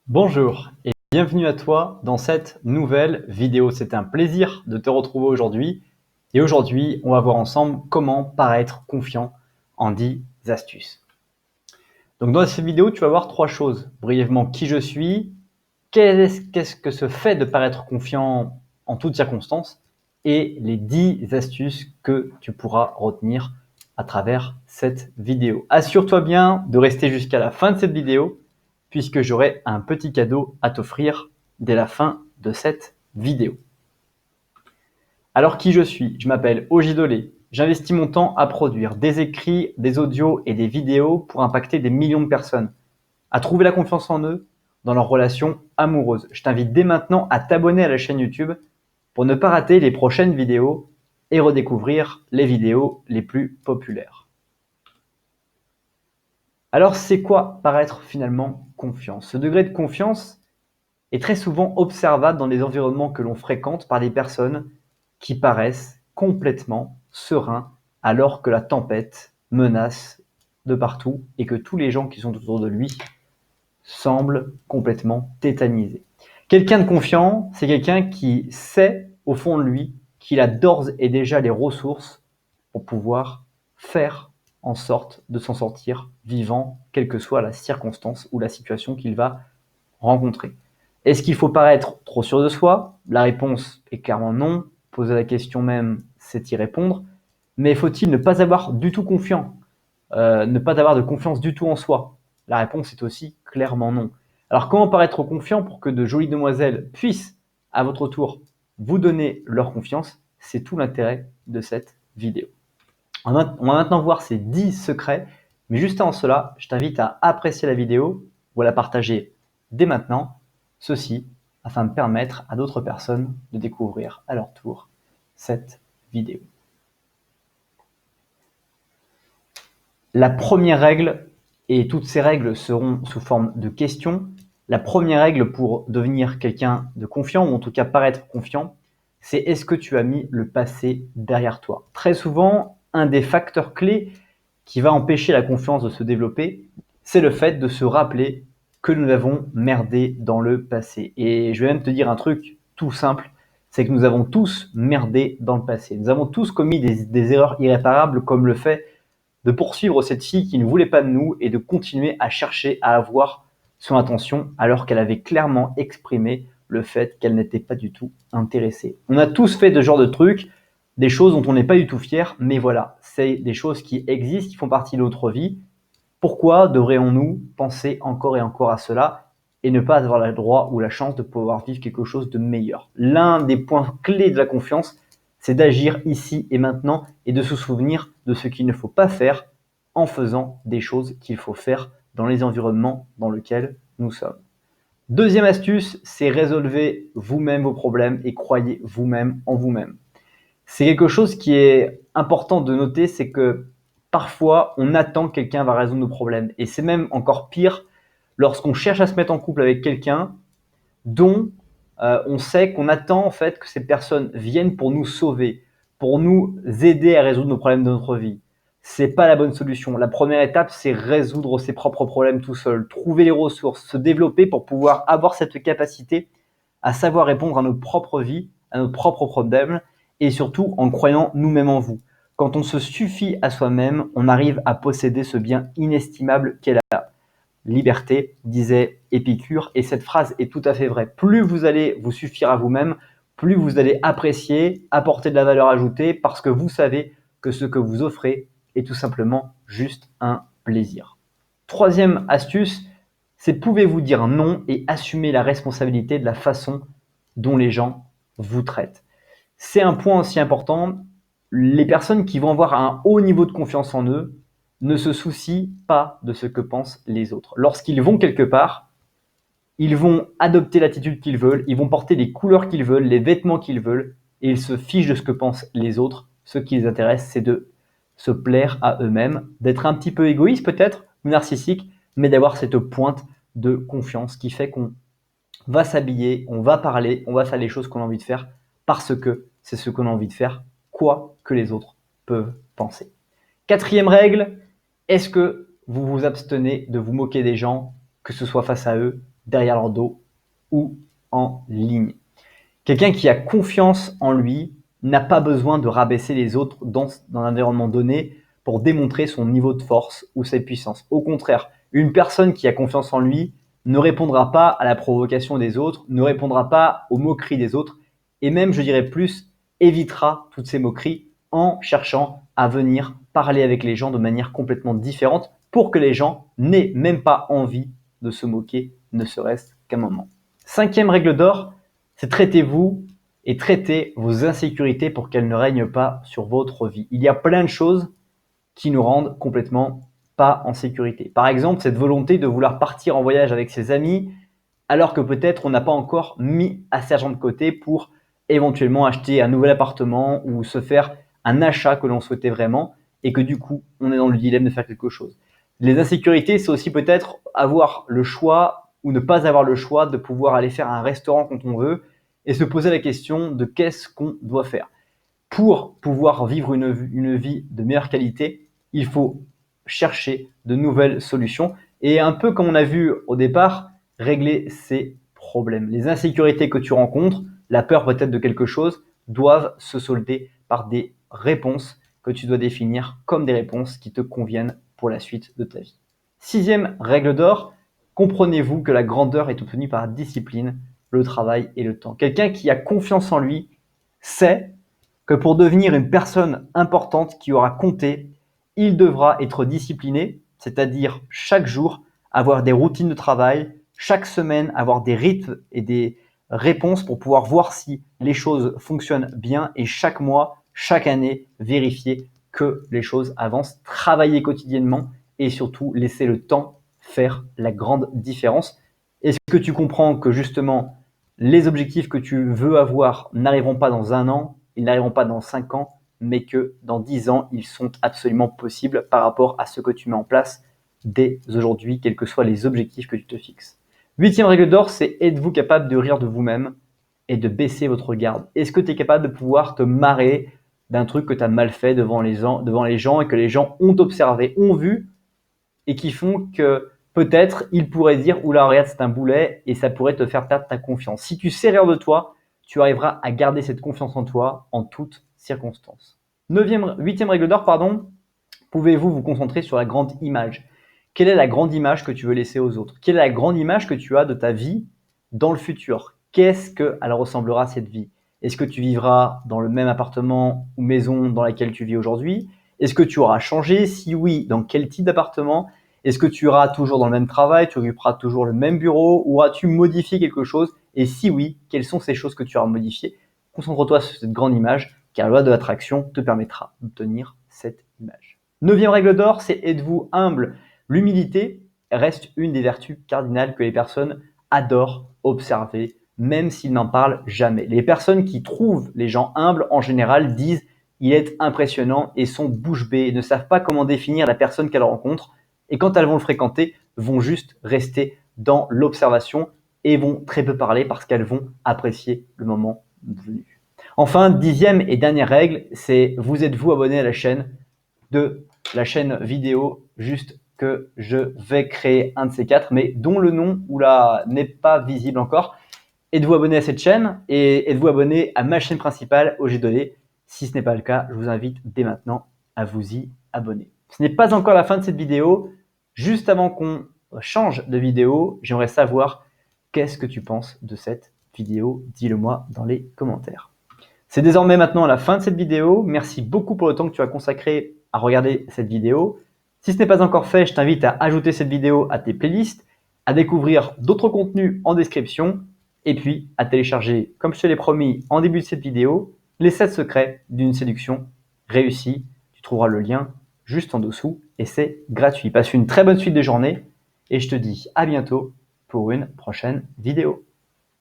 Bonjour et bienvenue à toi dans cette nouvelle vidéo. C'est un plaisir de te retrouver aujourd'hui. Et aujourd'hui, on va voir ensemble comment paraître confiant en 10 astuces. Donc dans cette vidéo, tu vas voir 3 choses. Brièvement, qui je suis, qu'est-ce que ce fait de paraître confiant en toutes circonstances et les 10 astuces que tu pourras retenir à travers cette vidéo. Assure-toi bien de rester jusqu'à la fin de cette vidéo puisque j'aurai un petit cadeau à t'offrir dès la fin de cette vidéo. Alors qui je suis? Je m'appelle Oji Dolé. J'investis mon temps à produire des écrits, des audios et des vidéos pour impacter des millions de personnes, à trouver la confiance en eux dans leurs relations amoureuses. Je t'invite dès maintenant à t'abonner à la chaîne YouTube pour ne pas rater les prochaines vidéos et redécouvrir les vidéos les plus populaires. Alors, c'est quoi paraître finalement confiant? Ce degré de confiance est très souvent observable dans les environnements que l'on fréquente par des personnes qui paraissent complètement sereins alors que la tempête menace de partout et que tous les gens qui sont autour de lui semblent complètement tétanisés. Quelqu'un de confiant, c'est quelqu'un qui sait au fond de lui qu'il a d'ores et déjà les ressources pour pouvoir faire en sorte de s'en sortir vivant, quelle que soit la circonstance ou la situation qu'il va rencontrer. Est-ce qu'il faut paraître trop sûr de soi? La réponse est clairement non. Poser la question même, c'est y répondre. Mais faut-il ne pas avoir du tout confiant, ne pas avoir de confiance du tout en soi? La réponse est aussi clairement non. Alors comment paraître confiant pour que de jolies demoiselles puissent, à votre tour, vous donner leur confiance? C'est tout l'intérêt de cette vidéo. On va maintenant voir ces 10 secrets, mais juste avant cela, je t'invite à apprécier la vidéo ou à la partager dès maintenant, ceci afin de permettre à d'autres personnes de découvrir à leur tour cette vidéo. La première règle, et toutes ces règles seront sous forme de questions, la première règle pour devenir quelqu'un de confiant, ou en tout cas paraître confiant, c'est est-ce que tu as mis le passé derrière toi? Très souvent, un des facteurs clés qui va empêcher la confiance de se développer, c'est le fait de se rappeler que nous avons merdé dans le passé. Et je vais même te dire un truc tout simple, c'est que nous avons tous merdé dans le passé. Nous avons tous commis des erreurs irréparables, comme le fait de poursuivre cette fille qui ne voulait pas de nous et de continuer à chercher à avoir son attention alors qu'elle avait clairement exprimé le fait qu'elle n'était pas du tout intéressée. On a tous fait ce genre de trucs, des choses dont on n'est pas du tout fier, mais voilà, c'est des choses qui existent, qui font partie de notre vie. Pourquoi devrions-nous penser encore et encore à cela et ne pas avoir le droit ou la chance de pouvoir vivre quelque chose de meilleur? L'un des points clés de la confiance, c'est d'agir ici et maintenant et de se souvenir de ce qu'il ne faut pas faire en faisant des choses qu'il faut faire dans les environnements dans lesquels nous sommes. Deuxième astuce, c'est résolvez vous-même vos problèmes et croyez vous-même en vous-même. C'est quelque chose qui est important de noter, c'est que parfois on attend que quelqu'un va résoudre nos problèmes. Et c'est même encore pire lorsqu'on cherche à se mettre en couple avec quelqu'un dont on sait qu'on attend en fait que ces personnes viennent pour nous sauver, pour nous aider à résoudre nos problèmes de notre vie. C'est pas la bonne solution. La première étape, c'est résoudre ses propres problèmes tout seul, trouver les ressources, se développer pour pouvoir avoir cette capacité à savoir répondre à notre propre vie, à nos propres problèmes et surtout en croyant nous-mêmes en vous. Quand on se suffit à soi-même, on arrive à posséder ce bien inestimable qu'est la liberté, disait Épicure, et cette phrase est tout à fait vraie. Plus vous allez vous suffire à vous-même, plus vous allez apprécier, apporter de la valeur ajoutée, parce que vous savez que ce que vous offrez est tout simplement juste un plaisir. Troisième astuce, c'est pouvez-vous dire non et assumer la responsabilité de la façon dont les gens vous traitent. C'est un point aussi important. Les personnes qui vont avoir un haut niveau de confiance en eux ne se soucient pas de ce que pensent les autres. Lorsqu'ils vont quelque part, ils vont adopter l'attitude qu'ils veulent, ils vont porter les couleurs qu'ils veulent, les vêtements qu'ils veulent, et ils se fichent de ce que pensent les autres. Ce qui les intéresse, c'est de se plaire à eux-mêmes, d'être un petit peu égoïste peut-être, ou narcissique, mais d'avoir cette pointe de confiance qui fait qu'on va s'habiller, on va parler, on va faire les choses qu'on a envie de faire parce que c'est ce qu'on a envie de faire, quoi que les autres peuvent penser. Quatrième règle, est-ce que vous vous abstenez de vous moquer des gens, que ce soit face à eux derrière leur dos ou en ligne. Quelqu'un qui a confiance en lui n'a pas besoin de rabaisser les autres dans un environnement donné pour démontrer son niveau de force ou sa puissance. Au contraire, une personne qui a confiance en lui ne répondra pas à la provocation des autres, ne répondra pas aux moqueries des autres et même, je dirais plus, évitera toutes ces moqueries en cherchant à venir parler avec les gens de manière complètement différente pour que les gens n'aient même pas envie de se moquer, ne serait-ce qu'un moment. 5e règle d'or, c'est traitez-vous et traitez vos insécurités pour qu'elles ne règnent pas sur votre vie. Il y a plein de choses qui nous rendent complètement pas en sécurité. Par exemple, cette volonté de vouloir partir en voyage avec ses amis alors que peut-être on n'a pas encore mis assez d'argent de côté pour éventuellement acheter un nouvel appartement ou se faire un achat que l'on souhaitait vraiment et que du coup, on est dans le dilemme de faire quelque chose. Les insécurités, c'est aussi peut-être avoir le choix ou ne pas avoir le choix de pouvoir aller faire un restaurant quand on veut et se poser la question de qu'est-ce qu'on doit faire. Pour pouvoir vivre une vie de meilleure qualité, il faut chercher de nouvelles solutions et un peu comme on a vu au départ, régler ces problèmes. Les insécurités que tu rencontres, la peur peut-être de quelque chose, doivent se solder par des réponses que tu dois définir comme des réponses qui te conviennent pour la suite de ta vie. 6e règle d'or, comprenez-vous que la grandeur est obtenue par la discipline, le travail et le temps. Quelqu'un qui a confiance en lui sait que pour devenir une personne importante qui aura compté, il devra être discipliné, c'est-à-dire chaque jour avoir des routines de travail, chaque semaine avoir des rythmes et des réponses pour pouvoir voir si les choses fonctionnent bien et chaque mois, chaque année, vérifier que les choses avancent, travailler quotidiennement et surtout laisser le temps faire la grande différence. Est-ce que tu comprends que justement les objectifs que tu veux avoir n'arriveront pas dans 1 an, ils n'arriveront pas dans 5 ans, mais que dans 10 ans, ils sont absolument possibles par rapport à ce que tu mets en place dès aujourd'hui, quels que soient les objectifs que tu te fixes. 8e règle d'or, c'est êtes-vous capable de rire de vous-même et de baisser votre garde? Est-ce que tu es capable de pouvoir te marrer d'un truc que tu as mal fait devant les gens et que les gens ont observé, ont vu et qui font que peut-être ils pourraient dire oula, regarde, c'est un boulet et ça pourrait te faire perdre ta confiance. Si tu sais rire de toi, tu arriveras à garder cette confiance en toi en toutes circonstances. 8e règle d'or, pouvez-vous vous concentrer sur la grande image? Quelle est la grande image que tu veux laisser aux autres? Quelle est la grande image que tu as de ta vie dans le futur? Qu'est-ce qu'elle ressemblera cette vie? Est-ce que tu vivras dans le même appartement ou maison dans laquelle tu vis aujourd'hui? Est-ce que tu auras changé? Si oui, dans quel type d'appartement? Est-ce que tu iras toujours dans le même travail? Tu occuperas toujours le même bureau? Ou as-tu modifié quelque chose? Et si oui, quelles sont ces choses que tu auras modifiées? Concentre-toi sur cette grande image, car la loi de l'attraction te permettra d'obtenir cette image. 9e règle d'or, c'est êtes-vous humble? L'humilité reste une des vertus cardinales que les personnes adorent observer, même s'ils n'en parlent jamais. Les personnes qui trouvent les gens humbles, en général, disent « il est impressionnant » et sont bouche bée et ne savent pas comment définir la personne qu'elles rencontrent. Et quand elles vont le fréquenter, vont juste rester dans l'observation et vont très peu parler parce qu'elles vont apprécier le moment venu. Enfin, 10e et dernière règle, c'est vous êtes-vous abonné à la chaîne vidéo juste que je vais créer un de ces 4, mais dont le nom n'est pas visible encore. Êtes-vous abonné à cette chaîne et êtes-vous abonné à ma chaîne principale OG Donné? Si ce n'est pas le cas, je vous invite dès maintenant à vous y abonner. Ce n'est pas encore la fin de cette vidéo. Juste avant qu'on change de vidéo, j'aimerais savoir qu'est-ce que tu penses de cette vidéo. Dis-le-moi dans les commentaires. C'est désormais maintenant la fin de cette vidéo. Merci beaucoup pour le temps que tu as consacré à regarder cette vidéo. Si ce n'est pas encore fait, je t'invite à ajouter cette vidéo à tes playlists, à découvrir d'autres contenus en description et puis à télécharger, comme je te l'ai promis en début de cette vidéo, les 7 secrets d'une séduction réussie. Tu trouveras le lien juste en dessous et c'est gratuit. Passe une très bonne suite de journée et je te dis à bientôt pour une prochaine vidéo.